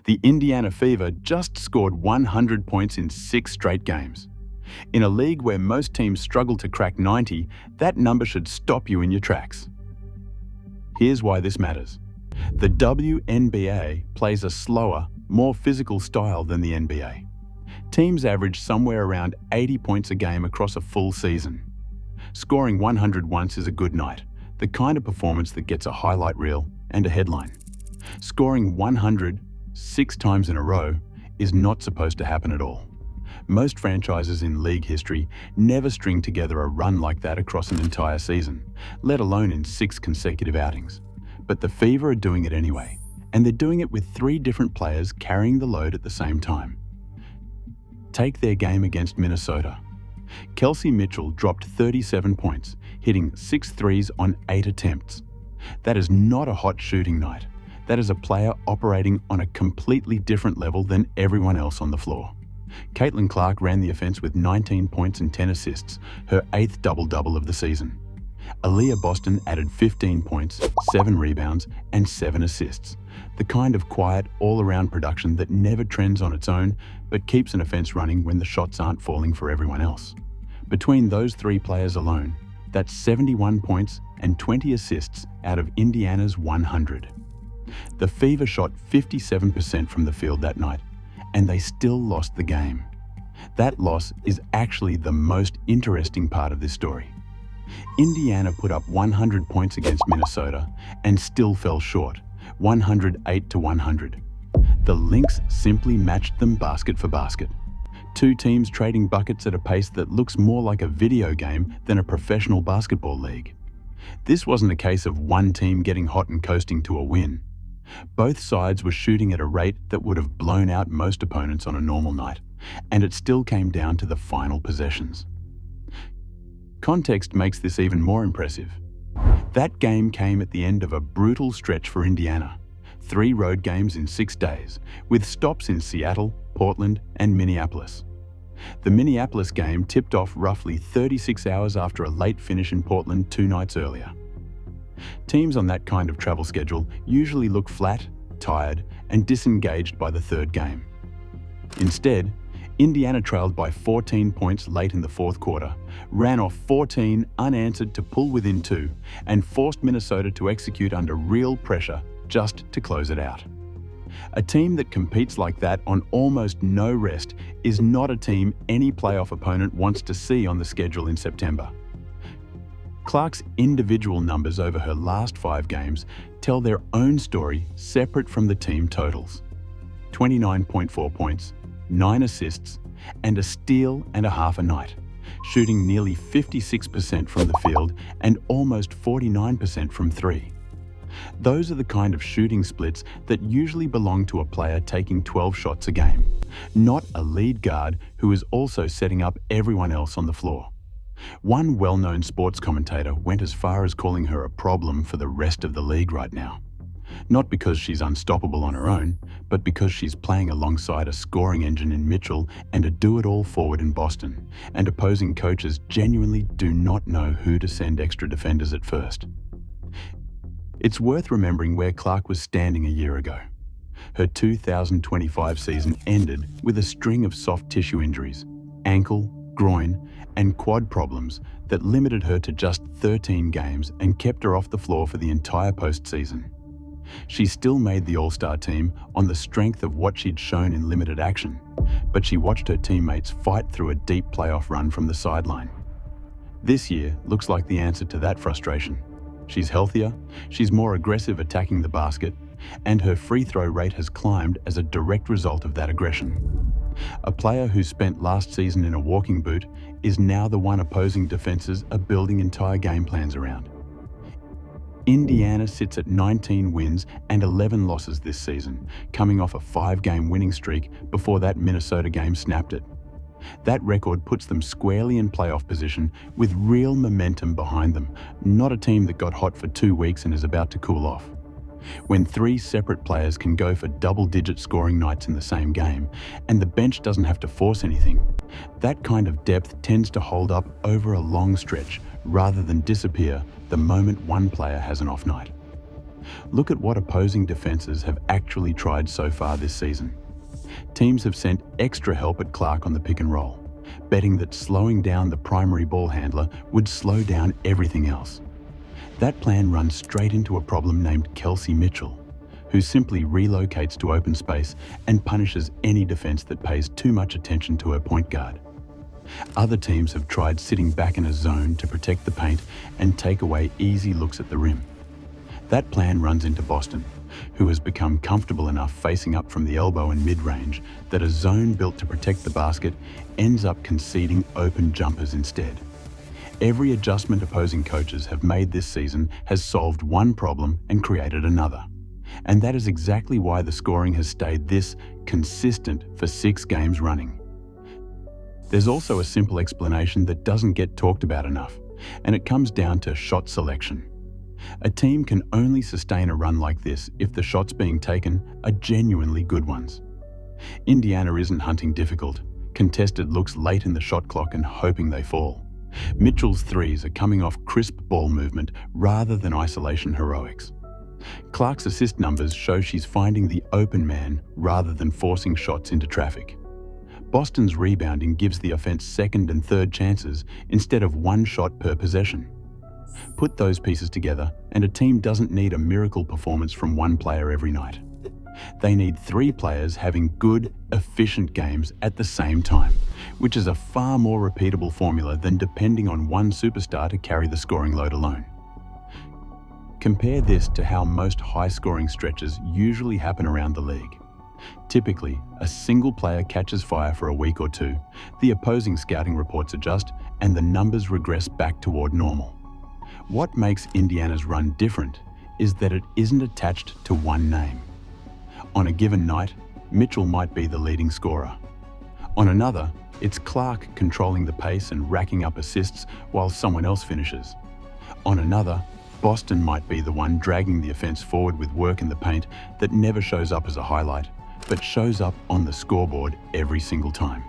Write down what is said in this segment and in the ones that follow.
The Indiana Fever just scored 100 points in 6 straight games. In a league where most teams struggle to crack 90, that number should stop you in your tracks. Here's why this matters. The WNBA plays a slower, more physical style than the NBA. Teams average somewhere around 80 points a game across a full season. Scoring 100 once is a good night, the kind of performance that gets a highlight reel and a headline. Scoring 100 6 times in a row is not supposed to happen at all. Most franchises in league history never string together a run like that across an entire season, let alone in 6 consecutive outings. But the Fever are doing it anyway, and they're doing it with 3 different players carrying the load at the same time. Take their game against Minnesota. Kelsey Mitchell dropped 37 points, hitting 6 threes on 8 attempts. That is not a hot shooting night. That is a player operating on a completely different level than everyone else on the floor. Caitlin Clark ran the offense with 19 points and 10 assists, her 8th double-double of the season. Aliyah Boston added 15 points, 7 rebounds, and 7 assists. The kind of quiet, all-around production that never trends on its own, but keeps an offense running when the shots aren't falling for everyone else. Between those 3 players alone, that's 71 points and 20 assists out of Indiana's 100. The Fever shot 57% from the field that night, and they still lost the game. That loss is actually the most interesting part of this story. Indiana put up 100 points against Minnesota and still fell short, 108-100. The Lynx simply matched them basket for basket. 2 teams trading buckets at a pace that looks more like a video game than a professional basketball league. This wasn't a case of one team getting hot and coasting to a win. Both sides were shooting at a rate that would have blown out most opponents on a normal night, and it still came down to the final possessions. Context makes this even more impressive. That game came at the end of a brutal stretch for Indiana. 3 road games in 6 days, with stops in Seattle, Portland, and Minneapolis. The Minneapolis game tipped off roughly 36 hours after a late finish in Portland 2 nights earlier. Teams on that kind of travel schedule usually look flat, tired, and disengaged by the 3rd game. Instead, Indiana trailed by 14 points late in the 4th quarter, ran off 14 unanswered to pull within 2, and forced Minnesota to execute under real pressure just to close it out. A team that competes like that on almost no rest is not a team any playoff opponent wants to see on the schedule in September. Clark's individual numbers over her last 5 games tell their own story separate from the team totals. 29.4 points, 9 assists, and a steal and a half a night, shooting nearly 56% from the field and almost 49% from 3. Those are the kind of shooting splits that usually belong to a player taking 12 shots a game, not a lead guard who is also setting up everyone else on the floor. One well-known sports commentator went as far as calling her a problem for the rest of the league right now. Not because she's unstoppable on her own, but because she's playing alongside a scoring engine in Mitchell and a do-it-all forward in Boston, and opposing coaches genuinely do not know who to send extra defenders at first. It's worth remembering where Clark was standing a year ago. Her 2025 season ended with a string of soft tissue injuries, ankle, groin, and quad problems that limited her to just 13 games and kept her off the floor for the entire postseason. She still made the All-Star team on the strength of what she'd shown in limited action, but she watched her teammates fight through a deep playoff run from the sideline. This year looks like the answer to that frustration. She's healthier, she's more aggressive attacking the basket, and her free throw rate has climbed as a direct result of that aggression. A player who spent last season in a walking boot is now the one opposing defenses are building entire game plans around. Indiana sits at 19 wins and 11 losses this season, coming off a 5-game winning streak before that Minnesota game snapped it. That record puts them squarely in playoff position with real momentum behind them, not a team that got hot for 2 weeks and is about to cool off. When 3 separate players can go for double-digit scoring nights in the same game, and the bench doesn't have to force anything, that kind of depth tends to hold up over a long stretch rather than disappear the moment one player has an off night. Look at what opposing defenses have actually tried so far this season. Teams have sent extra help at Clark on the pick and roll, betting that slowing down the primary ball handler would slow down everything else. That plan runs straight into a problem named Kelsey Mitchell, who simply relocates to open space and punishes any defense that pays too much attention to her point guard. Other teams have tried sitting back in a zone to protect the paint and take away easy looks at the rim. That plan runs into Boston, who has become comfortable enough facing up from the elbow and mid-range that a zone built to protect the basket ends up conceding open jumpers instead. Every adjustment opposing coaches have made this season has solved one problem and created another. And that is exactly why the scoring has stayed this consistent for 6 games running. There's also a simple explanation that doesn't get talked about enough, and it comes down to shot selection. A team can only sustain a run like this if the shots being taken are genuinely good ones. Indiana isn't hunting difficult, contested looks late in the shot clock and hoping they fall. Mitchell's threes are coming off crisp ball movement rather than isolation heroics. Clark's assist numbers show she's finding the open man rather than forcing shots into traffic. Boston's rebounding gives the offense second and third chances instead of one shot per possession. Put those pieces together and a team doesn't need a miracle performance from one player every night. They need 3 players having good, efficient games at the same time, which is a far more repeatable formula than depending on one superstar to carry the scoring load alone. Compare this to how most high-scoring stretches usually happen around the league. Typically, a single player catches fire for a week or 2, the opposing scouting reports adjust, and the numbers regress back toward normal. What makes Indiana's run different is that it isn't attached to one name. On a given night, Mitchell might be the leading scorer. On another, it's Clark controlling the pace and racking up assists while someone else finishes. On another, Boston might be the one dragging the offense forward with work in the paint that never shows up as a highlight, but shows up on the scoreboard every single time.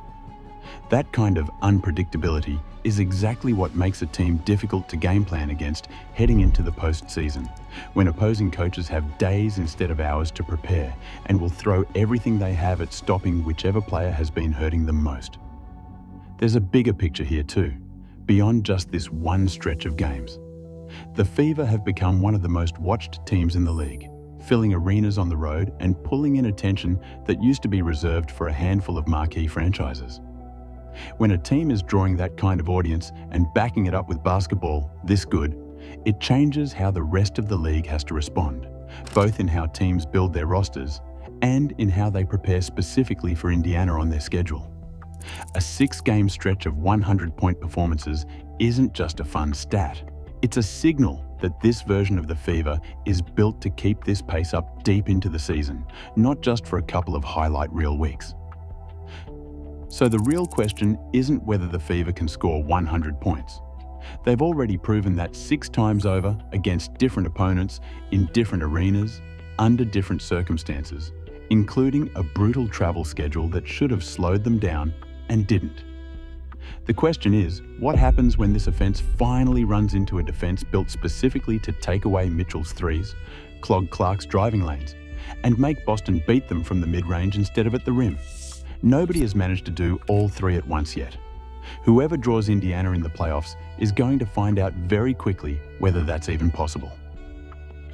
That kind of unpredictability is exactly what makes a team difficult to game plan against heading into the postseason, when opposing coaches have days instead of hours to prepare and will throw everything they have at stopping whichever player has been hurting them most. There's a bigger picture here too, beyond just this one stretch of games. The Fever have become one of the most watched teams in the league, filling arenas on the road and pulling in attention that used to be reserved for a handful of marquee franchises. When a team is drawing that kind of audience and backing it up with basketball this good, it changes how the rest of the league has to respond, both in how teams build their rosters and in how they prepare specifically for Indiana on their schedule. A 6-game stretch of 100-point performances isn't just a fun stat. It's a signal that this version of the Fever is built to keep this pace up deep into the season, not just for a couple of highlight reel weeks. So the real question isn't whether the Fever can score 100 points. They've already proven that 6 times over against different opponents in different arenas, under different circumstances, including a brutal travel schedule that should have slowed them down and didn't. The question is, what happens when this offense finally runs into a defense built specifically to take away Mitchell's threes, clog Clark's driving lanes, and make Boston beat them from the mid-range instead of at the rim? Nobody has managed to do all 3 at once yet. Whoever draws Indiana in the playoffs is going to find out very quickly whether that's even possible.